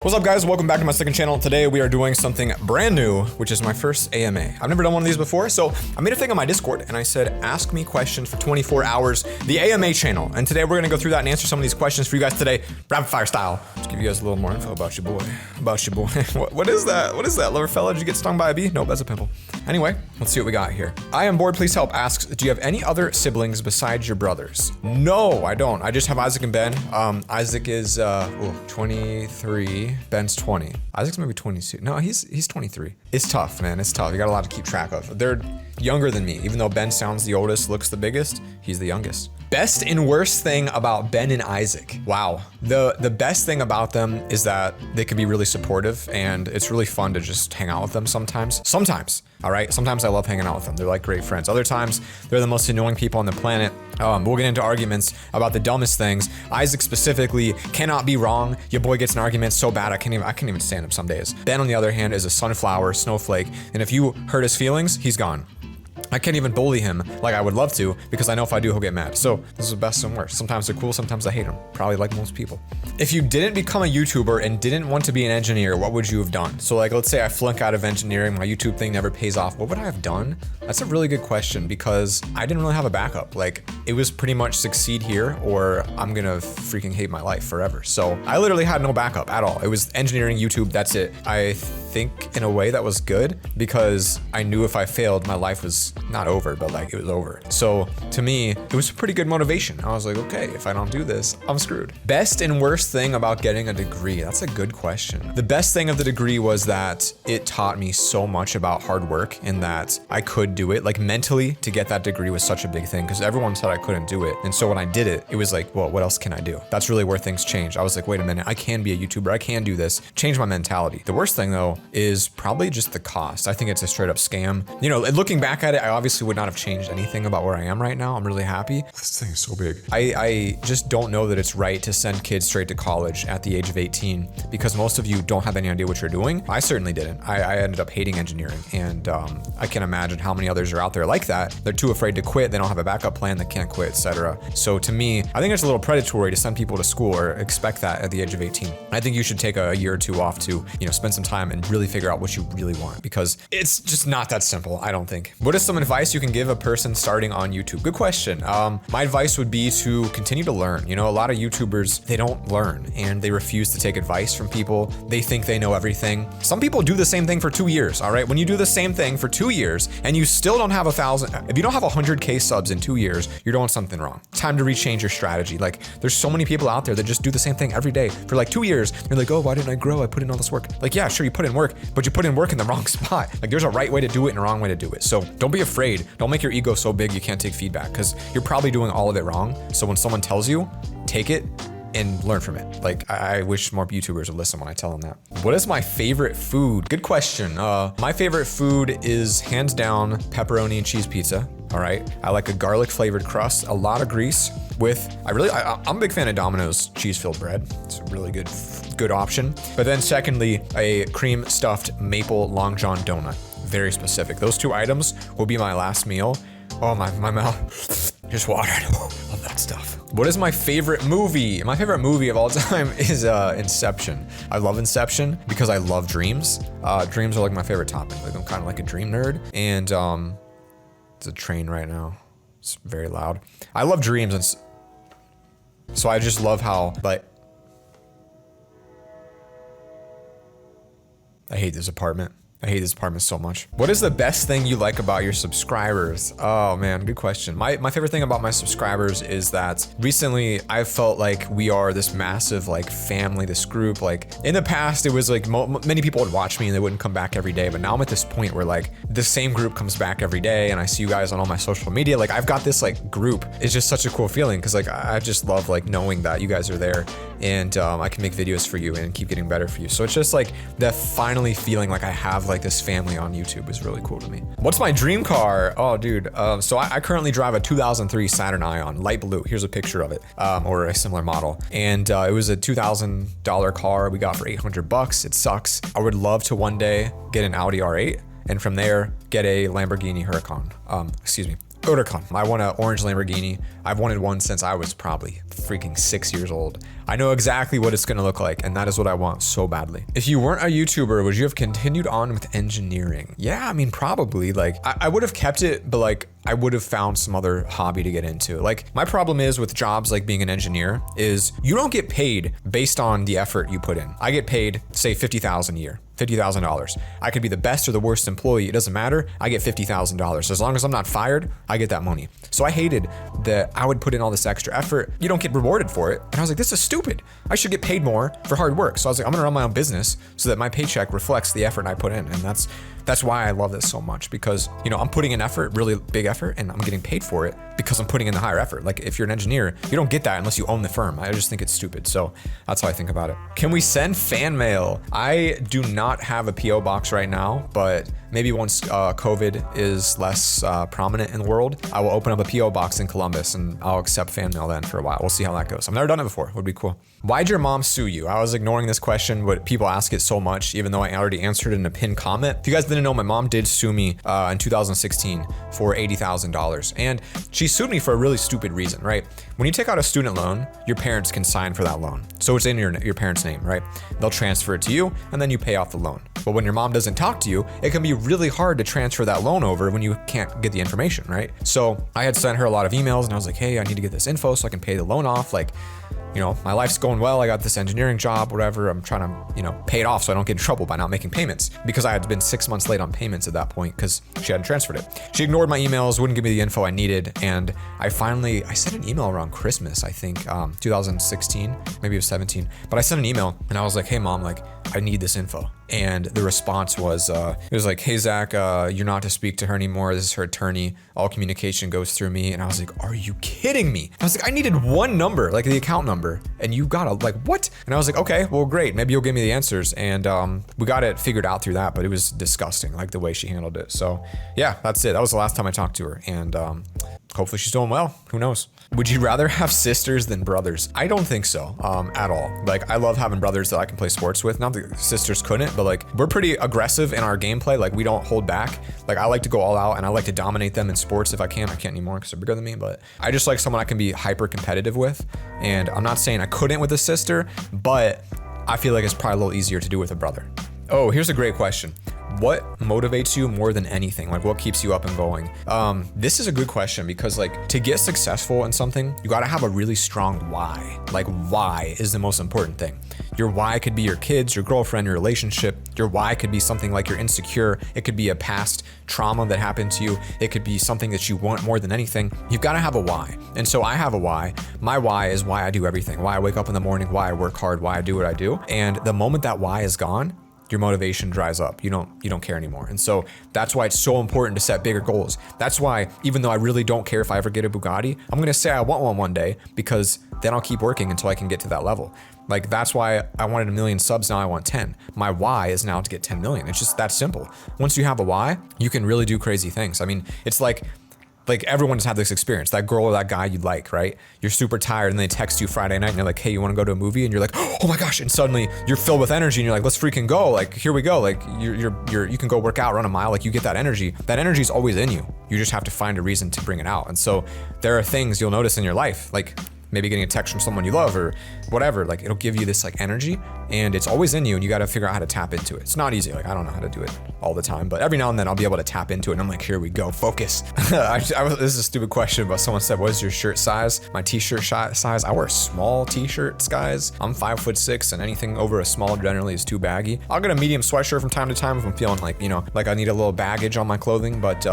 What's up, guys? Welcome back to my second channel. Today we are doing something brand new, which is my first AMA. I've never done one of these before, so I made a thing on my Discord and I said, ask me questions for 24 hours, the AMA channel. And today we're gonna go through that and answer some of these questions for you guys today, rapid fire style. Just give you guys a little more info about your boy. What is that? What is that, lover fella? Did you get stung by a bee? Nope, that's a pimple. Anyway, let's see what we got here. I am bored, please help asks, do you have any other siblings besides your brothers? No, I don't. I just have Isaac and Ben. Isaac is 23, Ben's 20. Isaac's maybe 22. No, he's 23. It's tough, man. It's tough. You got a lot to keep track of. They're younger than me. Even though Ben sounds the oldest, looks the biggest, he's the youngest. Best and worst thing about Ben and Isaac. Wow. The best thing about them is that they can be really supportive and it's really fun to just hang out with them sometimes. All right? Sometimes I love hanging out with them. They're like great friends. Other times, they're the most annoying people on the planet. We'll get into arguments about the dumbest things. Isaac specifically cannot be wrong. Your boy gets an argument so bad I can't even stand him some days. Ben, on the other hand, is a sunflower, snowflake, and if you hurt his feelings, he's gone. I can't even bully him like I would love to because I know if I do, he'll get mad. So this is the best and worst. Sometimes they're cool, sometimes I hate them. Probably like most people. If you didn't become a YouTuber and didn't want to be an engineer, what would you have done? So like, let's say I flunk out of engineering, my YouTube thing never pays off. What would I have done? That's a really good question because I didn't really have a backup. Like it was pretty much succeed here or I'm gonna freaking hate my life forever. So I literally had no backup at all. It was engineering, YouTube, that's it. I think in a way that was good because I knew if I failed, my life was not over, but like it was over. So to me, it was a pretty good motivation. I was like, okay, if I don't do this, I'm screwed. Best and worst thing about getting a degree? That's a good question. The best thing of the degree was that it taught me so much about hard work and that I could do it. Like mentally to get that degree was such a big thing because everyone said I couldn't do it. And so when I did it, it was like, well, what else can I do? That's really where things changed. I was like, wait a minute, I can be a YouTuber. I can do this. Change my mentality. The worst thing though is probably just the cost. I think it's a straight up scam. You know, looking back at it, I obviously would not have changed anything about where I am right now. I'm really happy. This thing is so big. I just don't know that it's right to send kids straight to college at the age of 18 because most of you don't have any idea what you're doing. I certainly didn't. I ended up hating engineering and I can imagine how many others are out there like that. They're too afraid to quit. They don't have a backup plan. They can't quit, etc. So to me, I think it's a little predatory to send people to school or expect that at the age of 18. I think you should take a year or two off to, you know, spend some time and really figure out what you really want because it's just not that simple, I don't think. What is some advice you can give a person starting on YouTube? Good question. My advice would be to continue to learn. You know, a lot of YouTubers, they don't learn and they refuse to take advice from people. They think they know everything. Some people do the same thing for 2 years, all right? When you do the same thing for 2 years and you still don't have 1,000, if you don't have 100K subs in 2 years, you're doing something wrong. Time to rechange your strategy. Like there's so many people out there that just do the same thing every day for like 2 years. You're like, oh, why didn't I grow? I put in all this work. Like, yeah, sure, you put in work, but you put in work in the wrong spot. Like there's a right way to do it and a wrong way to do it. So don't be afraid. Don't make your ego so big you can't take feedback because you're probably doing all of it wrong. So when someone tells you, take it and learn from it. Like I wish more YouTubers would listen when I tell them that. What is my favorite food? Good question. My favorite food is hands down pepperoni and cheese pizza. All right. I like a garlic flavored crust, a lot of grease with, I'm a big fan of Domino's cheese filled bread. It's a really good option. But then secondly, a cream stuffed maple Long John donut. Very specific. Those two items will be my last meal. Oh, my mouth just watered. Love that stuff. What is my favorite movie? My favorite movie of all time is Inception. I love Inception because I love dreams. Dreams are like my favorite topic. Like I'm kind of like a dream nerd. And it's a train right now. It's very loud. I love dreams and so I just love how like I hate this apartment. I hate this apartment so much. What is the best thing you like about your subscribers? Oh man, good question. My favorite thing about my subscribers is that recently I've felt like we are this massive like family, this group. Like in the past, it was like many people would watch me and they wouldn't come back every day. But now I'm at this point where like the same group comes back every day and I see you guys on all my social media. Like I've got this like group. It's just such a cool feeling because like I just love like knowing that you guys are there and I can make videos for you and keep getting better for you. So it's just like that finally feeling like I have like this family on YouTube is really cool to me. What's my dream car? Oh, dude. So I currently drive a 2003 Saturn Ion, light blue. Here's a picture of it, or a similar model. And it was a $2,000 car we got for $800. It sucks. I would love to one day get an Audi R8 and from there get a Lamborghini Huracan. Huracan. I want an orange Lamborghini. I've wanted one since I was probably freaking 6 years old. I know exactly what it's gonna look like, and that is what I want so badly. If you weren't a YouTuber, would you have continued on with engineering? Yeah, I mean, probably. Like, I would have kept it, but like, I would have found some other hobby to get into. Like, my problem is with jobs like being an engineer is you don't get paid based on the effort you put in. I get paid, say, $50,000 a year. $50,000. I could be the best or the worst employee. It doesn't matter. I get $50,000. As long as I'm not fired, I get that money. So I hated that I would put in all this extra effort. You don't get rewarded for it. And I was like, this is stupid. I should get paid more for hard work. So I was like, I'm gonna run my own business so that my paycheck reflects the effort I put in. And that's why I love this so much, because, you know, I'm putting in effort, really big effort, and I'm getting paid for it because I'm putting in the higher effort. Like, if you're an engineer, you don't get that unless you own the firm. I just think it's stupid. So that's how I think about it. Can we send fan mail? I do not have a PO box right now, but maybe once COVID is less prominent in the world, I will open up a PO box in Columbus and I'll accept fan mail then for a while. We'll see how that goes. I've never done it before. It would be cool. Why'd your mom sue you? I was ignoring this question, but people ask it so much, even though I already answered it in a pinned comment. If you guys didn't know, my mom did sue me in 2016 for $80,000. And she sued me for a really stupid reason, right? When you take out a student loan, your parents can sign for that loan. So it's in your parents' name, right? They'll transfer it to you and then you pay off the loan. But when your mom doesn't talk to you, it can be really hard to transfer that loan over when you can't get the information, right? So I had sent her a lot of emails and I was like, hey, I need to get this info so I can pay the loan off. Like, you know, my life's going well. I got this engineering job, whatever. I'm trying to, you know, pay it off so I don't get in trouble by not making payments, because I had been 6 months late on payments at that point because she hadn't transferred it. She ignored my emails, wouldn't give me the info I needed. And I sent an email around Christmas, I think, 2016, maybe it was 17, but I sent an email and I was like, hey mom, like, I need this info. And the response was, it was like, hey Zach, you're not to speak to her anymore. This is her attorney. All communication goes through me. And I was like, are you kidding me? I was like, I needed one number, like the account number, and you got like, what? And I was like, okay, well, great. Maybe you'll give me the answers. And we got it figured out through that, but it was disgusting, like the way she handled it. So yeah, that's it. That was the last time I talked to her. And hopefully she's doing well. Who knows? Would you rather have sisters than brothers? I don't think so, at all. Like, I love having brothers that I can play sports with. Not that sisters couldn't, but like, we're pretty aggressive in our gameplay. Like, we don't hold back. Like, I like to go all out and I like to dominate them in sports if I can. I can't anymore because they're bigger than me, but I just like someone I can be hyper competitive with. And I'm not saying I couldn't with a sister, but I feel like it's probably a little easier to do with a brother. Oh, here's a great question. What motivates you more than anything? Like, what keeps you up and going? This is a good question, because like, to get successful in something, you got to have a really strong why. Like, why is the most important thing. Your why could be your kids, your girlfriend, your relationship. Your why could be something like you're insecure. It could be a past trauma that happened to you. It could be something that you want more than anything. You've got to have a why. And so I have a why. My why is why I do everything. Why I wake up in the morning, why I work hard, why I do what I do. And the moment that why is gone, your motivation dries up. You don't care anymore. And so that's why it's so important to set bigger goals. That's why, even though I really don't care if I ever get a Bugatti, I'm gonna say I want one day, because then I'll keep working until I can get to that level. Like, that's why I wanted 1 million subs, now I want 10. My why is now to get 10 million. It's just that simple. Once you have a why, you can really do crazy things. I mean, it's like everyone's had this experience. That girl or that guy you like, right? You're super tired and they text you Friday night and they're like, hey, you wanna go to a movie? And you're like, oh my gosh. And suddenly you're filled with energy and you're like, let's freaking go. Like, here we go. Like, you can go work out, run a mile. Like, you get that energy. That energy is always in you. You just have to find a reason to bring it out. And so there are things you'll notice in your life, like maybe getting a text from someone you love or whatever, like it'll give you this like energy, and it's always in you, and you got to figure out how to tap into it. It's not easy. Like, I don't know how to do it all the time, but every now and then I'll be able to tap into it, and I'm like, here we go, focus. This is a stupid question, but someone said, what is your shirt size? My t-shirt size, I wear small t-shirts, guys. I'm 5'6", and anything over a small generally is too baggy. I'll get a medium sweatshirt from time to time if I'm feeling like, you know, like I need a little baggage on my clothing, but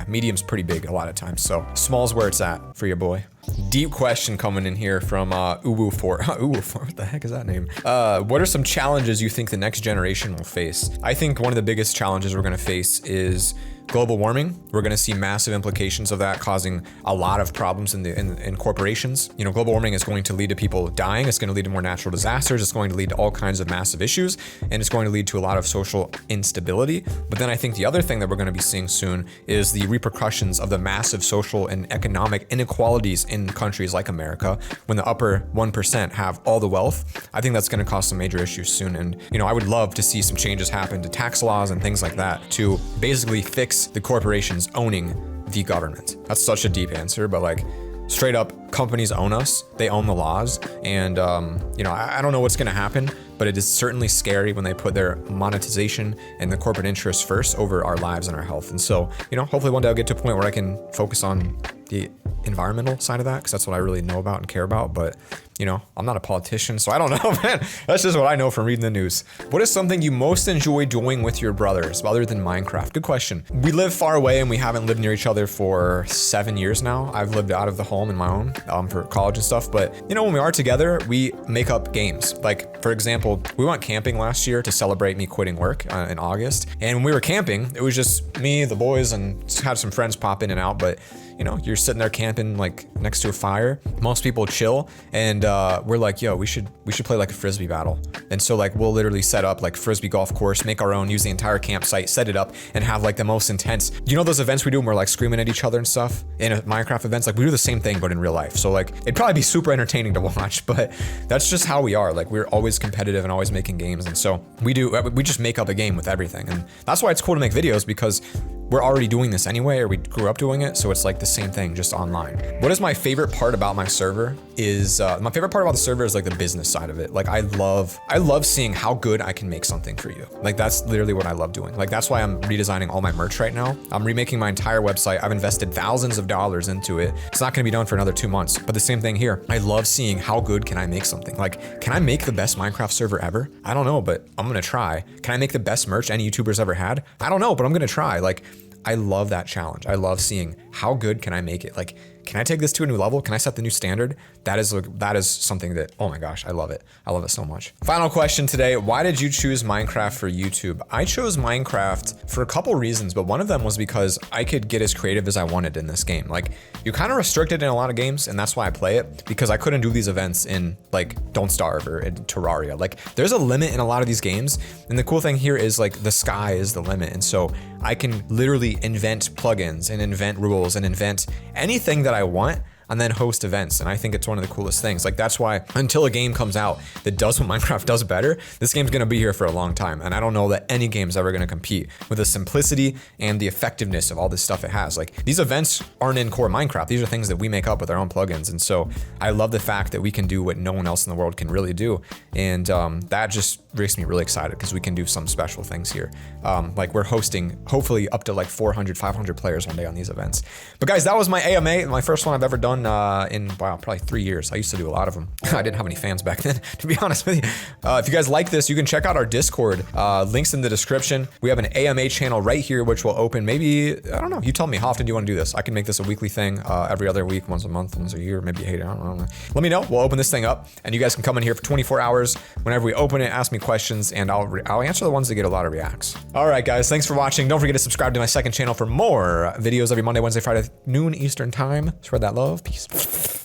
medium's pretty big a lot of times. So small's where it's at for your boy. Deep question coming in here from Uwu4. Uwu4, what the heck is that name? What are some challenges you think the next generation will face? I think one of the biggest challenges we're gonna face is global warming. We're gonna see massive implications of that, causing a lot of problems in corporations. You know, global warming is going to lead to people dying. It's gonna lead to more natural disasters. It's going to lead to all kinds of massive issues, and it's going to lead to a lot of social instability. But then I think the other thing that we're gonna be seeing soon is the repercussions of the massive social and economic inequalities in countries like America. When the upper 1% have all the wealth, I think that's gonna cause some major issues soon. And, you know, I would love to see some changes happen to tax laws and things like that to basically fix the corporations owning the government. That's such a deep answer, but like straight up, companies own us. They own the laws. And, you know, I don't know what's going to happen, but it is certainly scary when they put their monetization and the corporate interests first over our lives and our health. And so, you know, hopefully one day I'll get to a point where I can focus on the environmental side of that, because that's what I really know about and care about. But, you know, I'm not a politician, so I don't know, man. That's just what I know from reading the news. What is something you most enjoy doing with your brothers other than Minecraft? Good question. We live far away and we haven't lived near each other for 7 years now. I've lived out of the home in my own for college and stuff. But, you know, when we are together, we make up games. Like, for example, we went camping last year to celebrate me quitting work in August. And when we were camping, it was just me, the boys, and had some friends pop in and out. But, you know, you're sitting there camping like next to a fire. Most people chill, and we're like, yo, we should play like a frisbee battle. And so like we'll literally set up like frisbee golf course, make our own, use the entire campsite, set it up, and have like the most intense. You know those events we do when we're like screaming at each other and stuff in Minecraft events? Like we do the same thing but in real life. So like it'd probably be super entertaining to watch, but that's just how we are. Like we're always competitive and always making games, and so we just make up a game with everything, and that's why it's cool to make videos, because we're already doing this anyway, or we grew up doing it, so it's like the same thing, just online. What is my favorite part about my server is, my favorite part about the server is like the business side of it. Like I love seeing how good I can make something for you. Like that's literally what I love doing. Like that's why I'm redesigning all my merch right now. I'm remaking my entire website. I've invested thousands of dollars into it. It's not gonna be done for another 2 months, but the same thing here. I love seeing how good can I make something. Like, can I make the best Minecraft server ever? I don't know, but I'm gonna try. Can I make the best merch any YouTuber's ever had? I don't know, but I'm gonna try. Like, I love that challenge. I love seeing how good can I make it. Like, can I take this to a new level? Can I set the new standard? That is something that, oh my gosh, I love it. I love it so much. Final question today. Why did you choose Minecraft for YouTube? I chose Minecraft for a couple reasons, but one of them was because I could get as creative as I wanted in this game. Like, you're kind of restricted in a lot of games, and that's why I play it, because I couldn't do these events in like Don't Starve or in Terraria. Like, there's a limit in a lot of these games, and the cool thing here is like the sky is the limit, and so I can literally invent plugins and invent rules and invent anything that I want, and then host events. And I think it's one of the coolest things. Like that's why until a game comes out that does what Minecraft does better, this game's gonna be here for a long time. And I don't know that any game's ever gonna compete with the simplicity and the effectiveness of all this stuff it has. Like these events aren't in core Minecraft. These are things that we make up with our own plugins. And so I love the fact that we can do what no one else in the world can really do. And that just makes me really excited, because we can do some special things here. Like we're hosting hopefully up to like 400, 500 players one day on these events. But guys, that was my AMA, my first one I've ever done in, wow, probably 3 years. I used to do a lot of them. I didn't have any fans back then, to be honest with you. If you guys like this, you can check out our Discord. Links in the description. We have an AMA channel right here, which will open maybe, I don't know, you tell me, how often do you want to do this? I can make this a weekly thing, every other week, once a month, once a year, maybe you hate it, I don't know. Let me know, we'll open this thing up, and you guys can come in here for 24 hours. Whenever we open it, ask me questions, and I'll answer the ones that get a lot of reacts. All right, guys, thanks for watching. Don't forget to subscribe to my second channel for more videos every Monday, Wednesday, Friday, noon Eastern time. Spread that love. Peace.